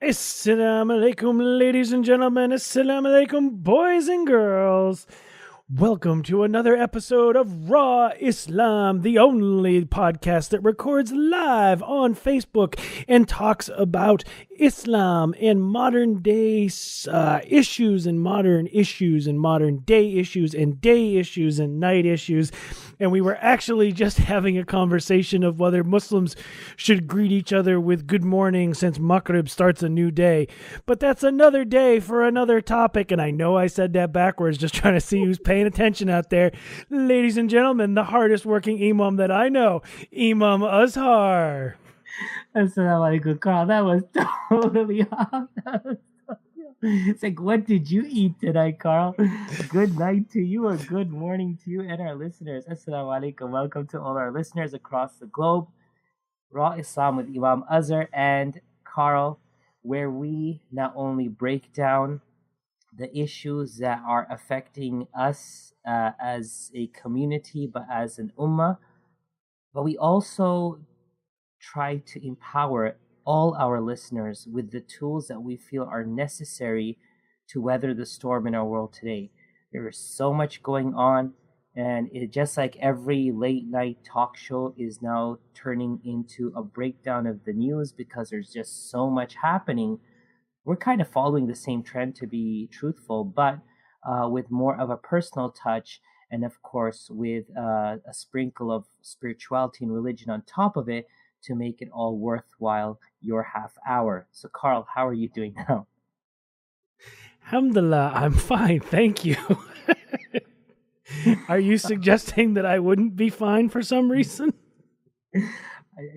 Assalamu alaikum, ladies and gentlemen. Assalamu alaikum, boys and girls. Welcome to another episode of Raw Islam, the only podcast that records live on Facebook and talks about Islam and modern day issues and modern issues and modern day issues and day issues and night issues. And we were actually just having a conversation of whether Muslims should greet each other with good morning since Maghrib starts a new day. But that's another day for another topic. And I know I said that backwards, just trying to see who's paying attention out there. Ladies and gentlemen, the hardest working Imam that I know, Imam Azhar. Assalamu alaikum, Carl. That was totally off. It's like, what did you eat tonight, Carl? Good night to you, or good morning to you and our listeners. Assalamu alaikum. Welcome to all our listeners across the globe. Raw Islam with Imam Azhar and Carl, where we not only break down the issues that are affecting us as a community, but as an ummah, but we also try to empower all our listeners with the tools that we feel are necessary to weather the storm in our world today. There is so much going on, and it just like every late night talk show is now turning into a breakdown of the news because there's just so much happening. We're kind of following the same trend, to be truthful, but with more of a personal touch, and of course with a sprinkle of spirituality and religion on top of it, to make it all worthwhile your half hour. So, Carl, how are you doing now? Alhamdulillah, I'm fine, thank you. Are you suggesting that I wouldn't be fine for some reason?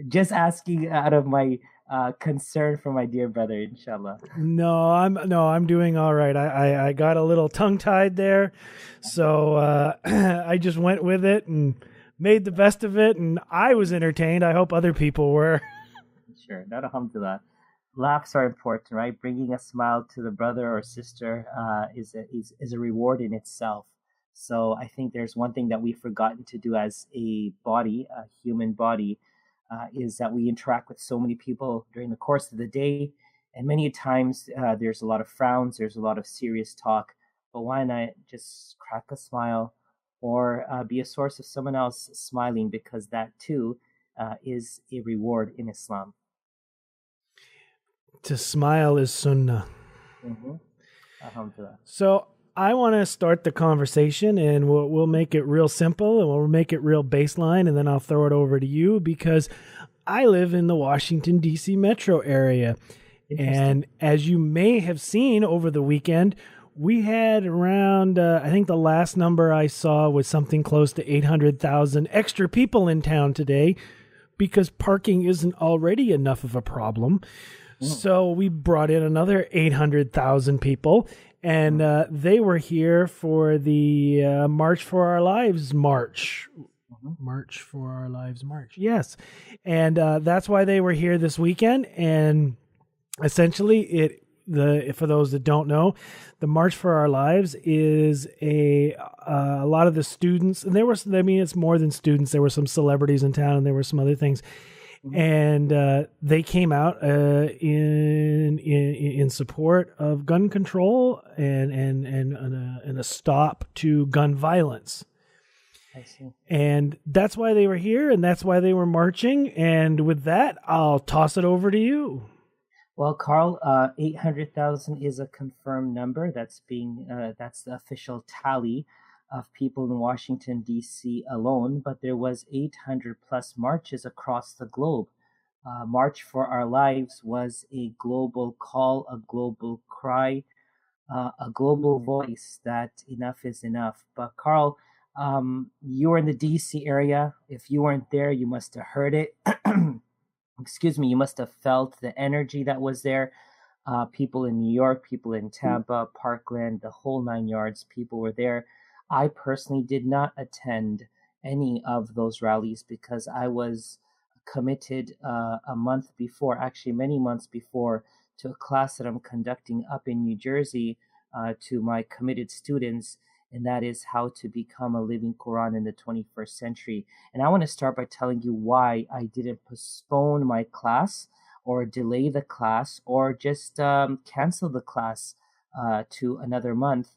Just asking out of my concern for my dear brother, inshallah. No, I'm doing all right. I got a little tongue tied there, so I just went with it and made the best of it, and I was entertained. I hope other people were. Sure, not alhamdulillah. Laughs are important, right? Bringing a smile to the brother or sister is a reward in itself. So I think there's one thing that we've forgotten to do as a body, a human body, is that we interact with so many people during the course of the day, and many times there's a lot of frowns, there's a lot of serious talk, but why not just crack a smile or be a source of someone else smiling, because that too is a reward in Islam. To smile is sunnah. Mm-hmm. Alhamdulillah. So I want to start the conversation, and we'll make it real simple, and we'll make it real baseline, and then I'll throw it over to you, because I live in the Washington, D.C. metro area. And as you may have seen over the weekend, we had around, I think the last number I saw was something close to 800,000 extra people in town today, because parking isn't already enough of a problem. So we brought in another 800,000 people, and they were here for the March for Our Lives march. March for Our Lives march. Yes. And that's why they were here this weekend. And essentially for those that don't know, the March for Our Lives is a lot of the students, and it's more than students. There were some celebrities in town, and there were some other things. And they came out in support of gun control and a stop to gun violence. I see. And that's why they were here, and that's why they were marching. And with that, I'll toss it over to you. Well, Carl, 800,000 is a confirmed number. That's the official tally of people in Washington, D.C. alone, but there was 800 plus marches across the globe. March for Our Lives was a global call, a global cry, a global voice that enough is enough. But Carl, you were in the D.C. area. If you weren't there, you must have heard it. Excuse me, you must have felt the energy that was there. People in New York, people in Tampa, Parkland, the whole 9 yards, people were there. I personally did not attend any of those rallies because I was committed a month before, actually many months before, to a class that I'm conducting up in New Jersey to my committed students, and that is how to become a living Quran in the 21st century. And I want to start by telling you why I didn't postpone my class or delay the class or just cancel the class to another month.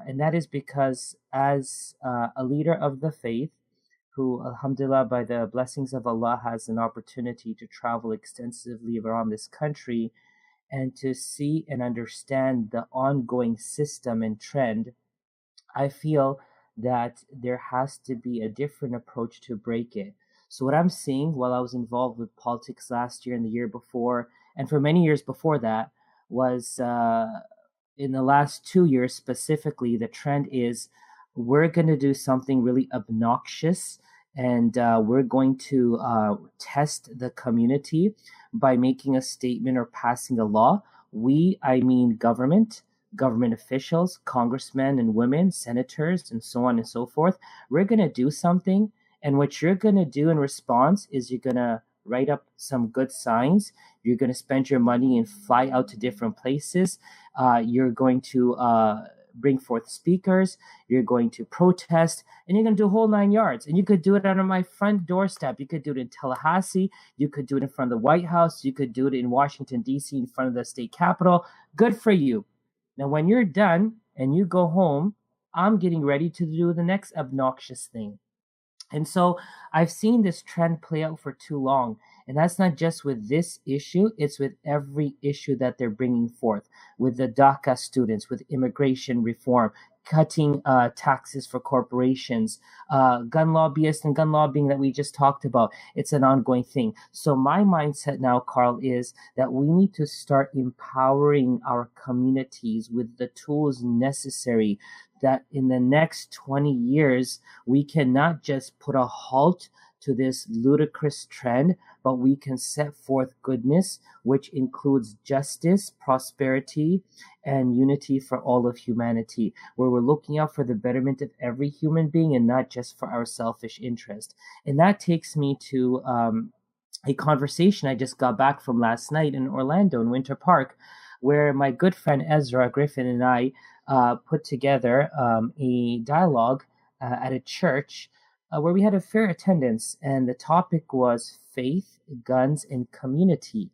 And that is because, as a leader of the faith, who, alhamdulillah, by the blessings of Allah, has an opportunity to travel extensively around this country and to see and understand the ongoing system and trend, I feel that there has to be a different approach to break it. So, what I'm seeing while I was involved with politics last year and the year before, and for many years before that, was in the last 2 years specifically, the trend is we're going to do something really obnoxious, and we're going to test the community by making a statement or passing a law. We, I mean government officials, congressmen and women, senators, and so on and so forth. We're going to do something. And what you're going to do in response is you're going to write up some good signs. You're going to spend your money and fly out to different places. You're going to bring forth speakers. You're going to protest, and you're going to do a whole 9 yards. And you could do it under my front doorstep. You could do it in Tallahassee. You could do it in front of the White House. You could do it in Washington, D.C., in front of the state capitol. Good for you. Now, when you're done and you go home, I'm getting ready to do the next obnoxious thing. And so I've seen this trend play out for too long. And that's not just with this issue, it's with every issue that they're bringing forth, with the DACA students, with immigration reform, cutting taxes for corporations, gun lobbyists and gun lobbying that we just talked about. It's an ongoing thing. So my mindset now, Carl, is that we need to start empowering our communities with the tools necessary, that in the next 20 years, we cannot just put a halt to this ludicrous trend, but we can set forth goodness, which includes justice, prosperity, and unity for all of humanity, where we're looking out for the betterment of every human being and not just for our selfish interest. And that takes me to a conversation I just got back from last night in Orlando, in Winter Park, where my good friend Ezra Griffin and I put together a dialogue at a church where we had a fair attendance, and the topic was faith, guns, and community.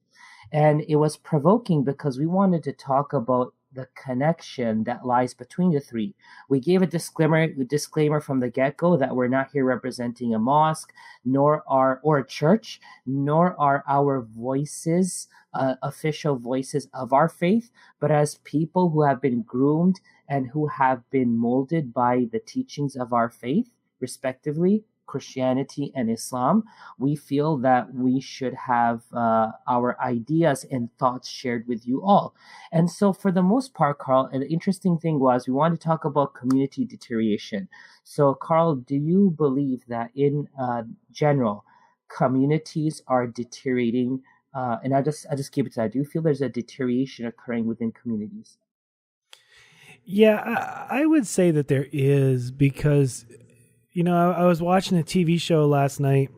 And it was provoking because we wanted to talk about the connection that lies between the three. We gave a disclaimer from the get-go that we're not here representing a mosque, or a church, nor are our voices official voices of our faith, but as people who have been groomed and who have been molded by the teachings of our faith, respectively, Christianity and Islam, we feel that we should have our ideas and thoughts shared with you all. And so for the most part, Carl, the interesting thing was we wanted to talk about community deterioration. So Carl, do you believe that in general, communities are deteriorating? And I just keep it to that. Do you feel there's a deterioration occurring within communities? Yeah, I would say that there is, because I was watching a TV show last night,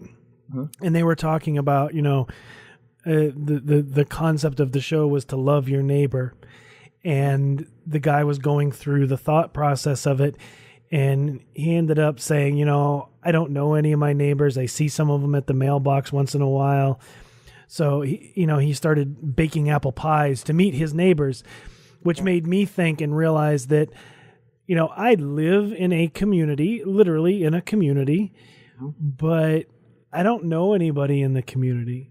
and they were talking about, the concept of the show was to love your neighbor. And the guy was going through the thought process of it. And he ended up saying, I don't know any of my neighbors. I see some of them at the mailbox once in a while. So he started baking apple pies to meet his neighbors, which made me think and realize that, I live in a community, literally in a community, but I don't know anybody in the community.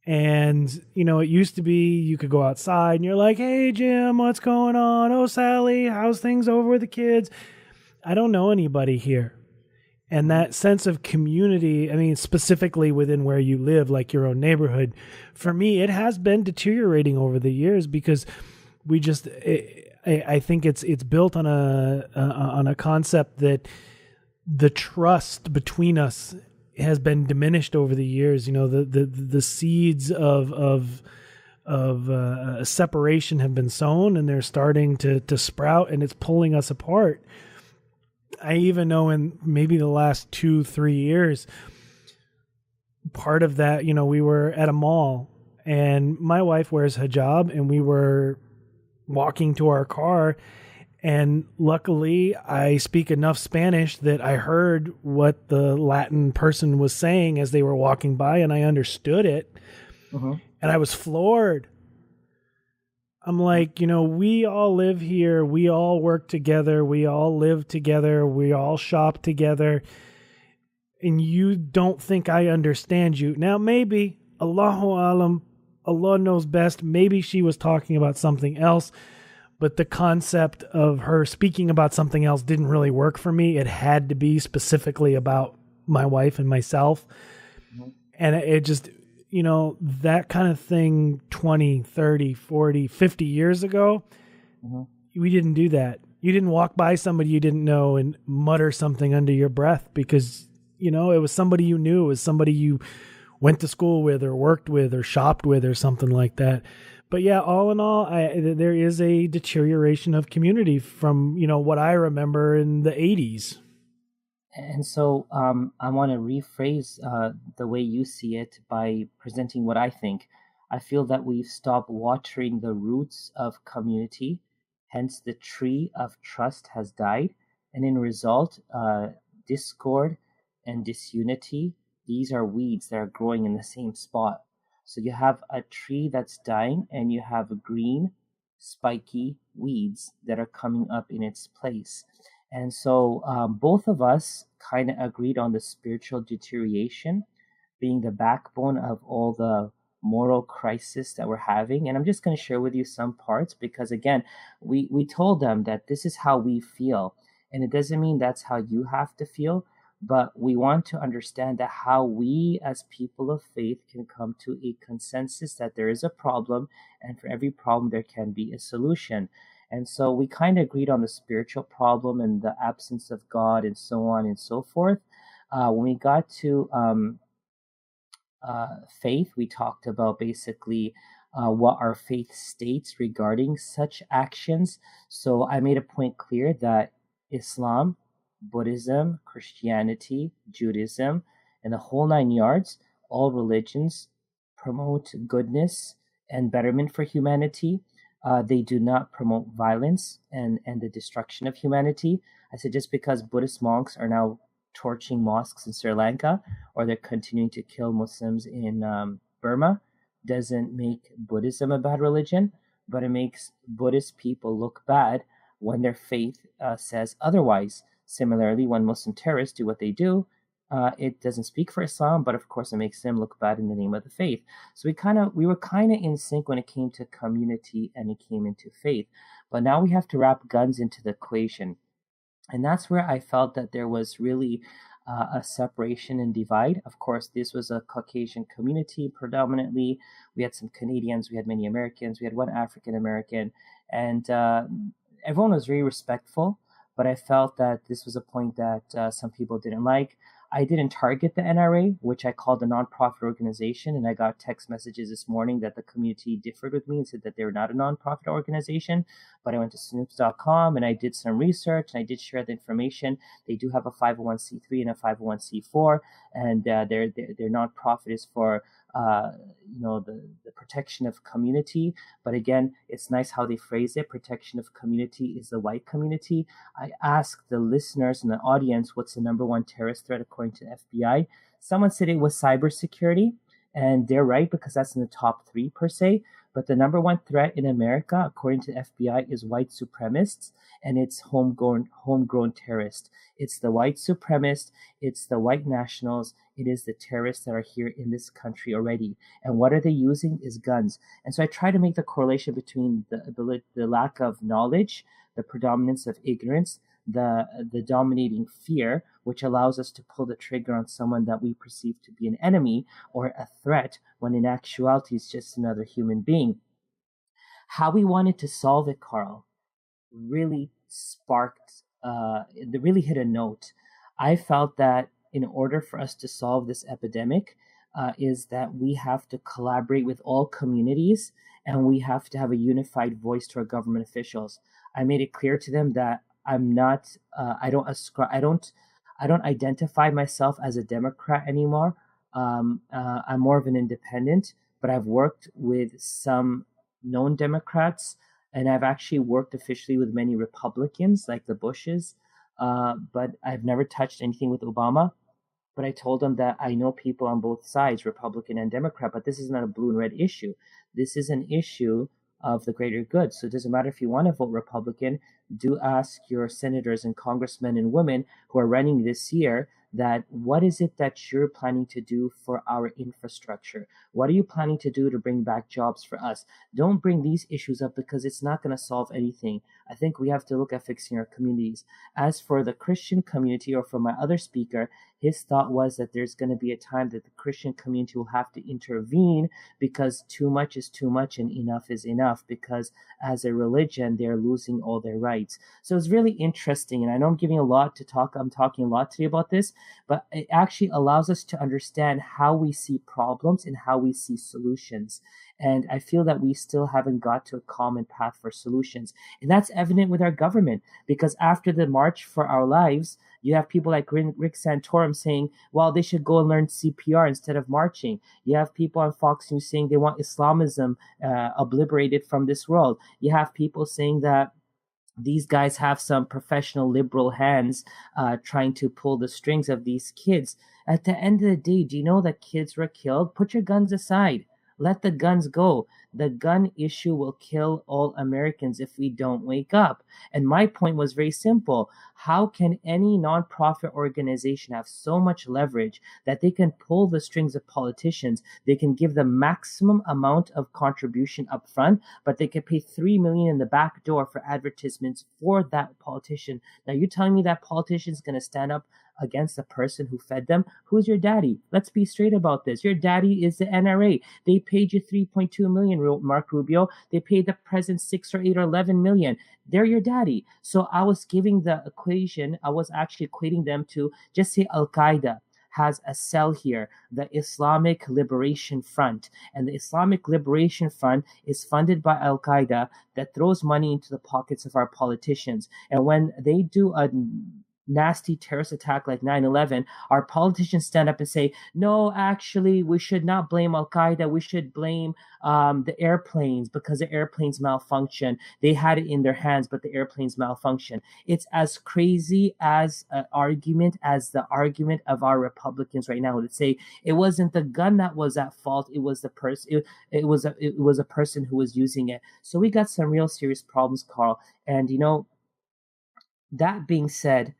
And, it used to be you could go outside and you're like, hey, Jim, what's going on? Oh, Sally, how's things over with the kids? I don't know anybody here. And that sense of community, I mean, specifically within where you live, like your own neighborhood, for me, it has been deteriorating over the years, because we just, I think it's built on a concept that the trust between us has been diminished over the years. The seeds of separation have been sown, and they're starting to sprout, and it's pulling us apart. I even know in maybe the last 2-3 years, part of that, we were at a mall, and my wife wears hijab, and we were walking to our car, and luckily I speak enough Spanish that I heard what the Latin person was saying as they were walking by, and I understood it. And I was floored. I'm like, we all live here. We all work together. We all live together. We all shop together. And you don't think I understand you. Now, maybe, Allahu Alam, Allah knows best. Maybe she was talking about something else. But the concept of her speaking about something else didn't really work for me. It had to be specifically about my wife and myself. Mm-hmm. And it just, that kind of thing 20, 30, 40, 50 years ago, mm-hmm. we didn't do that. You didn't walk by somebody you didn't know and mutter something under your breath because, it was somebody you knew. It was somebody you went to school with or worked with or shopped with or something like that. But yeah, all in all, there is a deterioration of community from, what I remember in the 80s. And so I want to rephrase the way you see it by presenting what I think. I feel that we've stopped watering the roots of community. Hence, the tree of trust has died. And in result, discord and disunity, these are weeds that are growing in the same spot. So you have a tree that's dying and you have green, spiky weeds that are coming up in its place. And so both of us kind of agreed on the spiritual deterioration being the backbone of all the moral crisis that we're having. And I'm just going to share with you some parts because, again, we told them that this is how we feel. And it doesn't mean that's how you have to feel. But we want to understand that how we as people of faith can come to a consensus that there is a problem, and for every problem there can be a solution. And so we kind of agreed on the spiritual problem and the absence of God and so on and so forth. When we got to faith, we talked about basically what our faith states regarding such actions. So I made a point clear that Islam, Buddhism, Christianity, Judaism, and the whole 9 yards, all religions promote goodness and betterment for humanity. They do not promote violence and the destruction of humanity. I said just because Buddhist monks are now torching mosques in Sri Lanka or they're continuing to kill Muslims in Burma doesn't make Buddhism a bad religion, but it makes Buddhist people look bad when their faith says otherwise. Similarly, when Muslim terrorists do what they do, it doesn't speak for Islam, but of course it makes them look bad in the name of the faith. So we were kind of in sync when it came to community and it came into faith. But now we have to wrap guns into the equation. And that's where I felt that there was really a separation and divide. Of course, this was a Caucasian community predominantly. We had some Canadians, we had many Americans, we had one African American, and everyone was very respectful. But I felt that this was a point that some people didn't like. I didn't target the NRA, which I called a nonprofit organization, and I got text messages this morning that the community differed with me and said that they're not a nonprofit organization. But I went to snoops.com and I did some research and I did share the information. They do have a 501c3 and a 501c4, and their nonprofit is for the protection of community. But again, it's nice how they phrase it. Protection of community is the white community. I asked the listeners and the audience, what's the number one terrorist threat according to the FBI? Someone said it was cybersecurity, and they're right because that's in the top 3 per se. But the number one threat in America, according to the FBI, is white supremacists, and it's homegrown terrorists. It's the white supremacists, it's the white nationals, it is the terrorists that are here in this country already. And what are they using is guns. And so I try to make the correlation between the lack of knowledge, the predominance of ignorance, the dominating fear, which allows us to pull the trigger on someone that we perceive to be an enemy or a threat, when in actuality it's just another human being. How we wanted to solve it, Carl, really really hit a note. I felt that in order for us to solve this epidemic, is that we have to collaborate with all communities and we have to have a unified voice to our government officials. I made it clear to them that I'm not, I don't identify myself as a Democrat anymore. I'm more of an independent, but I've worked with some known Democrats, and I've actually worked officially with many Republicans, like the Bushes, but I've never touched anything with Obama. But I told them that I know people on both sides, Republican and Democrat, but this is not a blue and red issue. This is an issue of the greater good. So it doesn't matter if you want to vote Republican, do ask your senators and congressmen and women who are running this year that what is it that you're planning to do for our infrastructure? What are you planning to do to bring back jobs for us? Don't bring these issues up because it's not going to solve anything. I think we have to look at fixing our communities. As for the Christian community, or for my other speaker, his thought was that there's going to be a time that the Christian community will have to intervene because too much is too much and enough is enough, because as a religion, they're losing all their rights. So it's really interesting. And I know I'm talking a lot today about this, but it actually allows us to understand how we see problems and how we see solutions. And I feel that we still haven't got to a common path for solutions. And that's evident with our government, because after the March for Our Lives, you have people like Rick Santorum saying, well, they should go and learn CPR instead of marching. You have people on Fox News saying they want Islamism obliterated from this world. You have people saying that these guys have some professional liberal hands trying to pull the strings of these kids. At the end of the day, do you know that kids were killed? Put your guns aside. Let the guns go. The gun issue will kill all Americans if we don't wake up. And my point was very simple. How can any nonprofit organization have so much leverage that they can pull the strings of politicians? They can give the maximum amount of contribution up front, but they can pay $3 million in the back door for advertisements for that politician. Now, you're telling me that politician is going to stand up against the person who fed them? Who's your daddy? Let's be straight about this. Your daddy is the NRA. They paid you $3.2 million, Mark Rubio. They paid the president 6 or 8 or 11 million. They're your daddy. So I was giving the equation. I was actually equating them to, just say Al Qaeda has a cell here, the Islamic Liberation Front. And the Islamic Liberation Front is funded by Al Qaeda, that throws money into the pockets of our politicians. And when they do a nasty terrorist attack like 9/11, our politicians stand up and say, no, actually, we should not blame Al Qaeda. We should blame the airplanes, because the airplanes malfunction. They had it in their hands, but the airplanes malfunction. It's as crazy as an argument as the argument of our Republicans right now that say it wasn't the gun that was at fault. It was the person. It was a person who was using it. So we got some real serious problems, Carl. And that being said,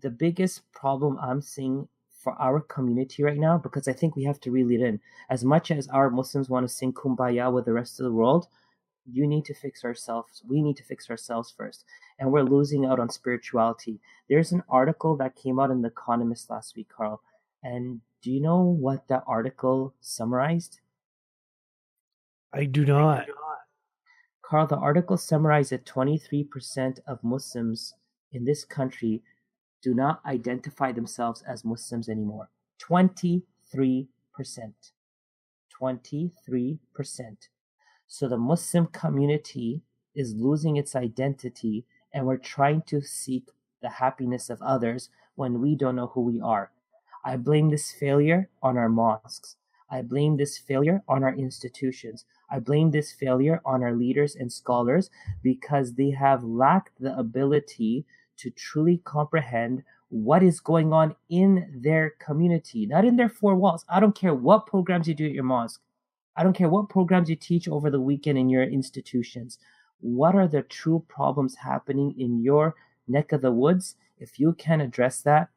the biggest problem I'm seeing for our community right now, because I think we have to reel it in, as much as our Muslims want to sing kumbaya with the rest of the world, you need to fix ourselves. We need to fix ourselves first. And we're losing out on spirituality. There's an article that came out in The Economist last week, Carl. And do you know what that article summarized? I do not. Carl, the article summarized that 23% of Muslims in this country do not identify themselves as Muslims anymore. 23%. 23%. So the Muslim community is losing its identity, and we're trying to seek the happiness of others when we don't know who we are. I blame this failure on our mosques. I blame this failure on our institutions. I blame this failure on our leaders and scholars, because they have lacked the ability to truly comprehend what is going on in their community, not in their four walls. I don't care what programs you do at your mosque. I don't care what programs you teach over the weekend in your institutions. What are the true problems happening in your neck of the woods? If you can't address that,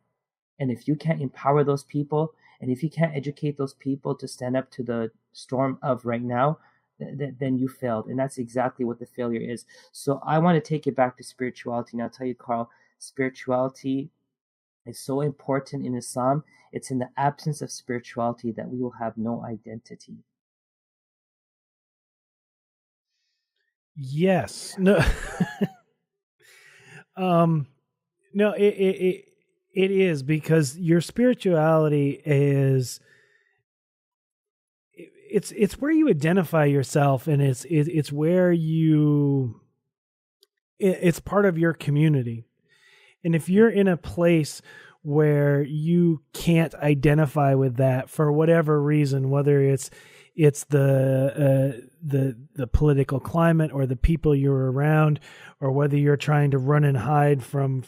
and if you can't empower those people, and if you can't educate those people to stand up to the storm of right now, then you failed. And that's exactly what the failure is. So I want to take it back to spirituality. And I'll tell you, Carl, spirituality is so important in Islam. It's in the absence of spirituality that we will have no identity. Yes. No. No, it is, because your spirituality is, it's where you identify yourself, and it's where it's part of your community. And if you're in a place where you can't identify with that for whatever reason, whether it's the political climate or the people you're around, or whether you're trying to run and hide from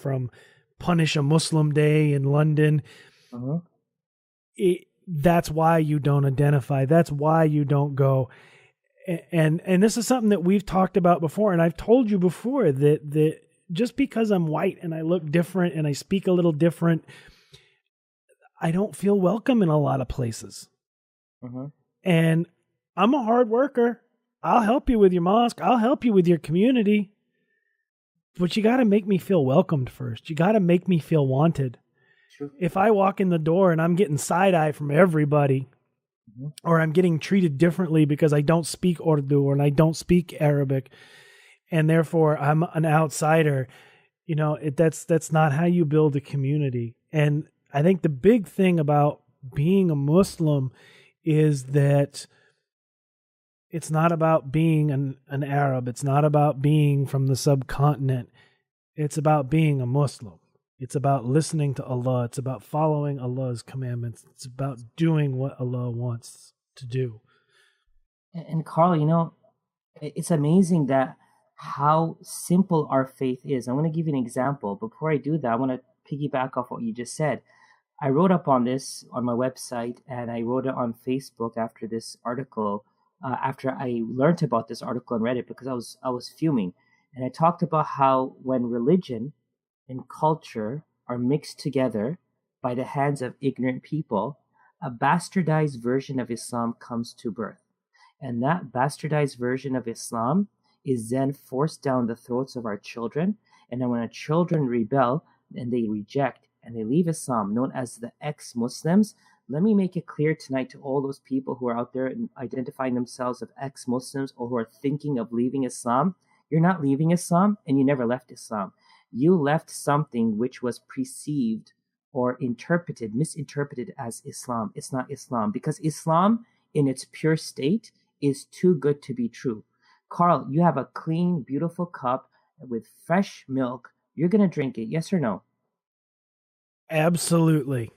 Punish a Muslim Day in London, Mhm. That's why you don't identify. That's why you don't go. And this is something that we've talked about before, and I've told you before that just because I'm white and I look different and I speak a little different, I don't feel welcome in a lot of places. Mhm. And I'm a hard worker. I'll help you with your mosque. I'll help you with your community. But you got to make me feel welcomed first. You got to make me feel wanted. True. If I walk in the door and I'm getting side eye from everybody, Mhm. or I'm getting treated differently because I don't speak Urdu or I don't speak Arabic, and therefore I'm an outsider, that's not how you build a community. And I think the big thing about being a Muslim is that it's not about being an Arab. It's not about being from the subcontinent. It's about being a Muslim. It's about listening to Allah. It's about following Allah's commandments. It's about doing what Allah wants to do. And Carl, it's amazing that how simple our faith is. I'm going to give you an example. Before I do that, I want to piggyback off what you just said. I wrote up on this on my website, and I wrote it on Facebook after this article. After I learned about this article and read it, because I was fuming, and I talked about how when religion and culture are mixed together by the hands of ignorant people, a bastardized version of Islam comes to birth. And that bastardized version of Islam is then forced down the throats of our children. And then when our children rebel and they reject and they leave Islam, known as the ex-Muslims, let me make it clear tonight to all those people who are out there and identifying themselves as ex-Muslims or who are thinking of leaving Islam. You're not leaving Islam, and you never left Islam. You left something which was perceived or misinterpreted as Islam. It's not Islam, because Islam in its pure state is too good to be true. Carl, you have a clean, beautiful cup with fresh milk. You're going to drink it, yes or no? Absolutely.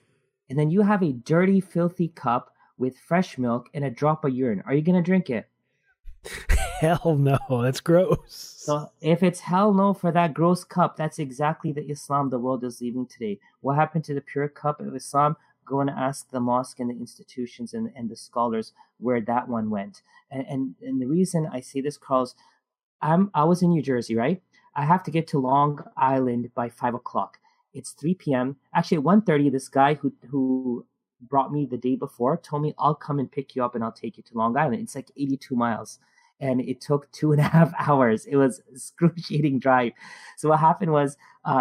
And then you have a dirty, filthy cup with fresh milk and a drop of urine. Are you going to drink it? Hell no, that's gross. So if it's hell no for that gross cup, that's exactly the Islam the world is leaving today. What happened to the pure cup of Islam? Go and ask the mosque and the institutions and the scholars where that one went. And the reason I say this, Carl, is I was in New Jersey, right? I have to get to Long Island by 5 o'clock. It's 3 p.m. Actually, at 1:30, this guy who brought me the day before told me, I'll come and pick you up and I'll take you to Long Island. It's like 82 miles. And it took 2.5 hours. It was an excruciating drive. So what happened was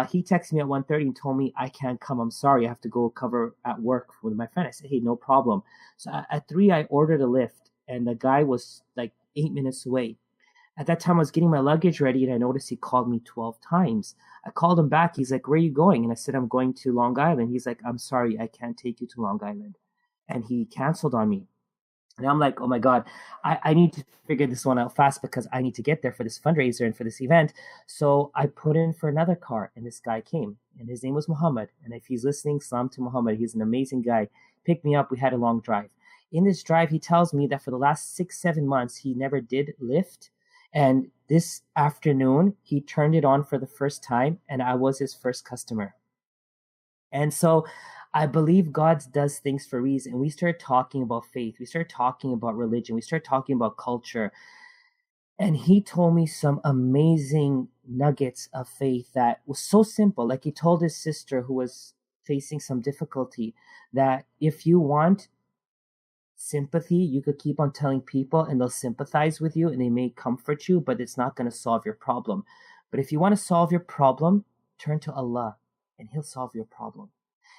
he texted me at 1:30 and told me, I can't come. I'm sorry. I have to go cover at work with my friend. I said, hey, no problem. So at 3, I ordered a lift, and the guy was like 8 minutes away. At that time, I was getting my luggage ready, and I noticed he called me 12 times. I called him back. He's like, where are you going? And I said, I'm going to Long Island. He's like, I'm sorry, I can't take you to Long Island. And he canceled on me. And I'm like, oh my God, I need to figure this one out fast because I need to get there for this fundraiser and for this event. So I put in for another car, and this guy came, and his name was Muhammad. And if he's listening, salam to Muhammad. He's an amazing guy. Picked me up. We had a long drive. In this drive, he tells me that for the last 6-7 months, he never did Lyft. And this afternoon, he turned it on for the first time, and I was his first customer. And so I believe God does things for a reason. And we start talking about faith. We start talking about religion. We start talking about culture. And he told me some amazing nuggets of faith that was so simple. Like he told his sister who was facing some difficulty that if you want sympathy, you could keep on telling people and they'll sympathize with you and they may comfort you, but it's not going to solve your problem. But if you want to solve your problem, turn to Allah and he'll solve your problem.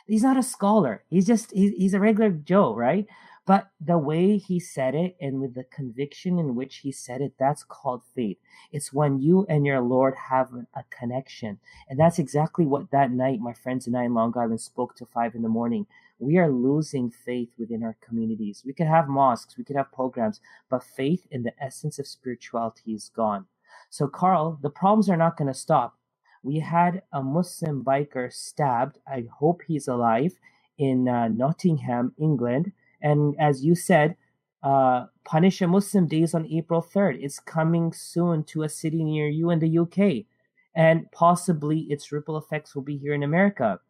He's not a scholar. He's a regular Joe, right? But the way he said it and with the conviction in which he said it, that's called faith. It's when you and your Lord have a connection. And that's exactly what that night my friends and I in Long Island spoke to 5 a.m. We are losing faith within our communities. We could have mosques, we could have programs, but faith in the essence of spirituality is gone. So Carl, the problems are not going to stop. We had a Muslim biker stabbed. I hope he's alive in Nottingham, England. And as you said, Punish a Muslim Day is on April 3rd. It's coming soon to a city near you in the UK. And possibly its ripple effects will be here in America.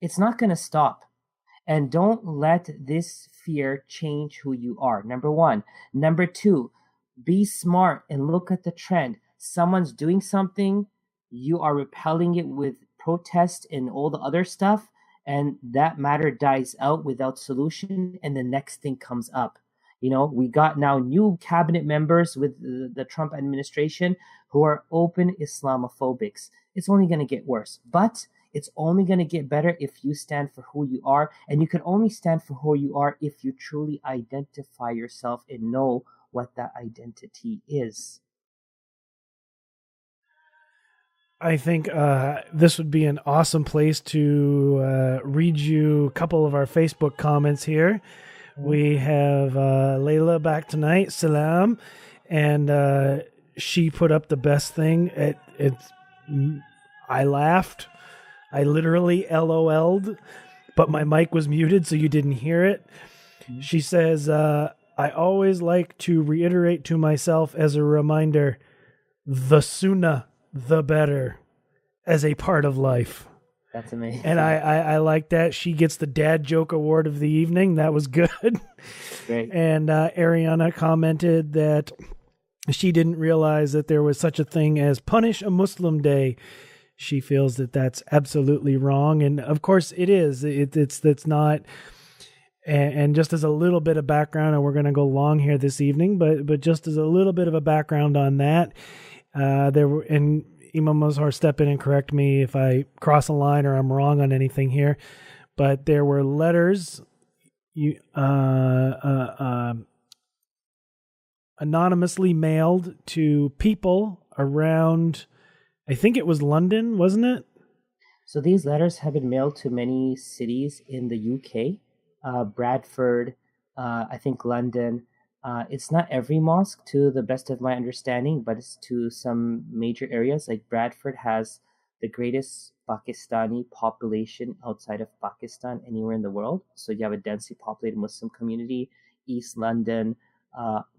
It's not going to stop. And don't let this fear change who you are. Number one. Number two, be smart and look at the trend. Someone's doing something, you are repelling it with protest and all the other stuff, and that matter dies out without solution, and the next thing comes up. We got now new cabinet members with the Trump administration who are open Islamophobics. It's only going to get worse. But it's only going to get better if you stand for who you are. And you can only stand for who you are if you truly identify yourself and know what that identity is. I think this would be an awesome place to read you a couple of our Facebook comments here. We have Layla back tonight, salam, and she put up the best thing. I laughed. I literally LOL'd, but my mic was muted, so you didn't hear it. She says, I always like to reiterate to myself as a reminder, the sooner, the better, as a part of life. That's amazing. And I like that. She gets the dad joke award of the evening. That was good. Great. And Ariana commented that she didn't realize that there was such a thing as Punish a Muslim Day. She feels that that's absolutely wrong. And of course it is. It's not. And just as a little bit of background, and we're going to go long here this evening, but just as a little bit of a background on that, there were, and Imam Azhar, step in and correct me if I cross a line or I'm wrong on anything here, but there were letters anonymously mailed to people around, I think it was London, wasn't it? So these letters have been mailed to many cities in the UK, Bradford, I think London. It's not every mosque, to the best of my understanding, but it's to some major areas. Like Bradford has the greatest Pakistani population outside of Pakistan anywhere in the world. So you have a densely populated Muslim community. East London,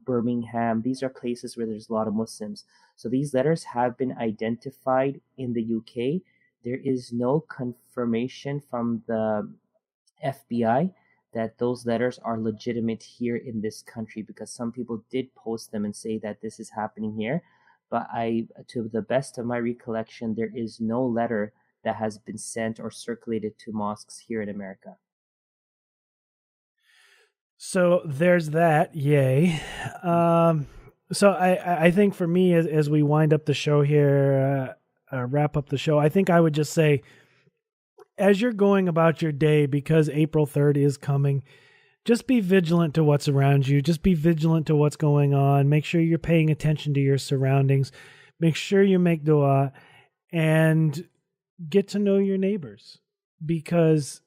Birmingham, these are places where there's a lot of Muslims. So these letters have been identified in the UK. There is no confirmation from the FBI that those letters are legitimate here in this country, because some people did post them and say that this is happening here. But to the best of my recollection, there is no letter that has been sent or circulated to mosques here in America. So there's that. Yay. So I think for me, as we wind up the show here, wrap up the show, I think I would just say, as you're going about your day, because April 3rd is coming, just be vigilant to what's around you. Just be vigilant to what's going on. Make sure you're paying attention to your surroundings. Make sure you make dua and get to know your neighbors, because,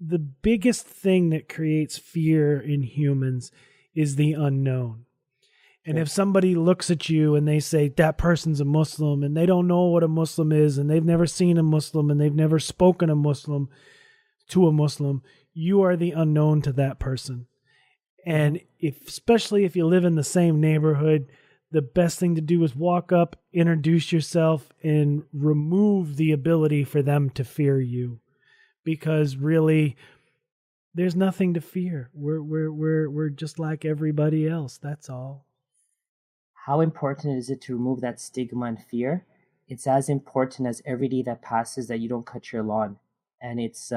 the biggest thing that creates fear in humans is the unknown. And if somebody looks at you and they say that person's a Muslim and they don't know what a Muslim is and they've never seen a Muslim and they've never spoken to a Muslim, you are the unknown to that person. And especially if you live in the same neighborhood, the best thing to do is walk up, introduce yourself, and remove the ability for them to fear you. Because really, there's nothing to fear. We're just like everybody else. That's all. How important is it to remove that stigma and fear? It's as important as every day that passes that you don't cut your lawn, and it's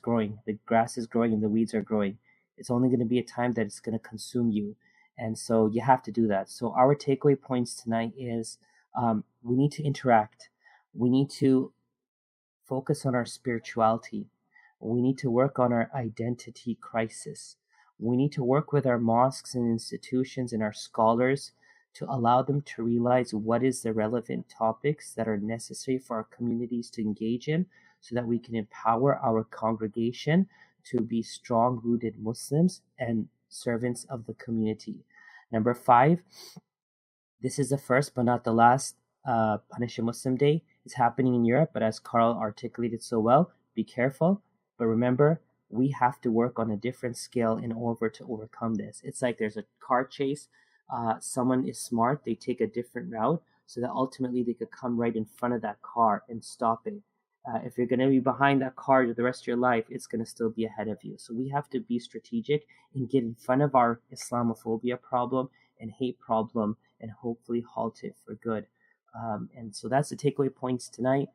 growing. The grass is growing and the weeds are growing. It's only going to be a time that it's going to consume you, and so you have to do that. So our takeaway points tonight is we need to interact. We need to focus on our spirituality. We need to work on our identity crisis. We need to work with our mosques and institutions and our scholars to allow them to realize what is the relevant topics that are necessary for our communities to engage in, so that we can empower our congregation to be strong-rooted Muslims and servants of the community. Number 5, this is the first but not the last Punish a Muslim Day. It's happening in Europe, but as Carl articulated so well, be careful. But remember, we have to work on a different scale in order to overcome this. It's like there's a car chase. Someone is smart, they take a different route so that ultimately they could come right in front of that car and stop it. If you're going to be behind that car the rest of your life, it's going to still be ahead of you. So we have to be strategic and get in front of our Islamophobia problem and hate problem and hopefully halt it for good. And so that's the takeaway points tonight.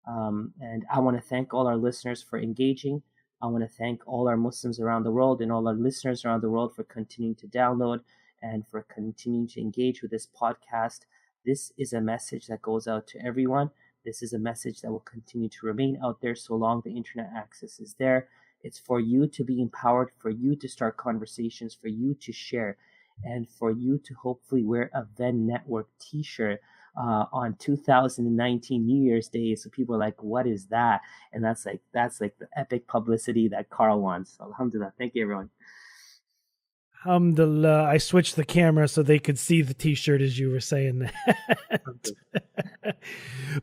And I want to thank all our listeners for engaging. I want to thank all our Muslims around the world and all our listeners around the world for continuing to download and for continuing to engage with this podcast. This is a message that goes out to everyone. This is a message that will continue to remain out there so long the internet access is there. It's for you to be empowered, for you to start conversations, for you to share, and for you to hopefully wear a Venn Network t-shirt on 2019 New Year's Day. So people are like, what is that? And that's like the epic publicity that Carl wants. So, alhamdulillah. Thank you, everyone. Alhamdulillah. I switched the camera so they could see the t-shirt as you were saying that.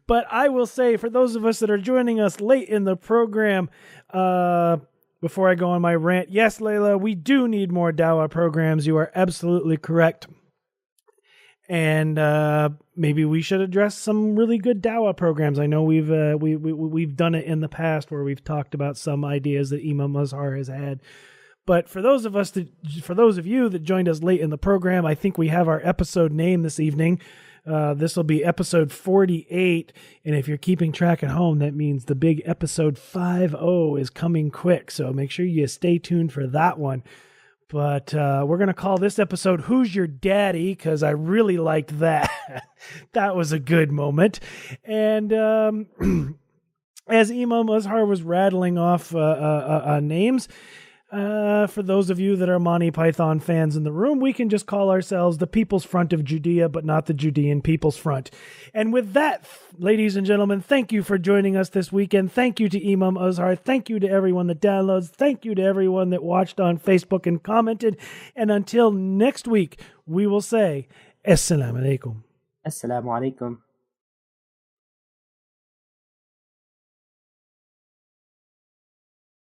But I will say, for those of us that are joining us late in the program, before I go on my rant, yes, Layla, we do need more Dawah programs. You are absolutely correct. And maybe we should address some really good Dawah programs. I know we've done it in the past where we've talked about some ideas that Imam Azhar has had. But for those of you that joined us late in the program, I think we have our episode name this evening. This will be episode 48. And if you're keeping track at home, that means the big episode 50 is coming quick. So make sure you stay tuned for that one. But we're going to call this episode Who's Your Daddy? Because I really liked that. That was a good moment. And as Imam Azhar was rattling off names, for those of you that are Monty Python fans in the room, we can just call ourselves the People's Front of Judea, but not the Judean People's Front. And with that, ladies and gentlemen, thank you for joining us this weekend. Thank you to Imam Azhar. Thank you to everyone that downloads. Thank you to everyone that watched on Facebook and commented. And until next week, we will say, Assalamu alaikum. Assalamu alaikum.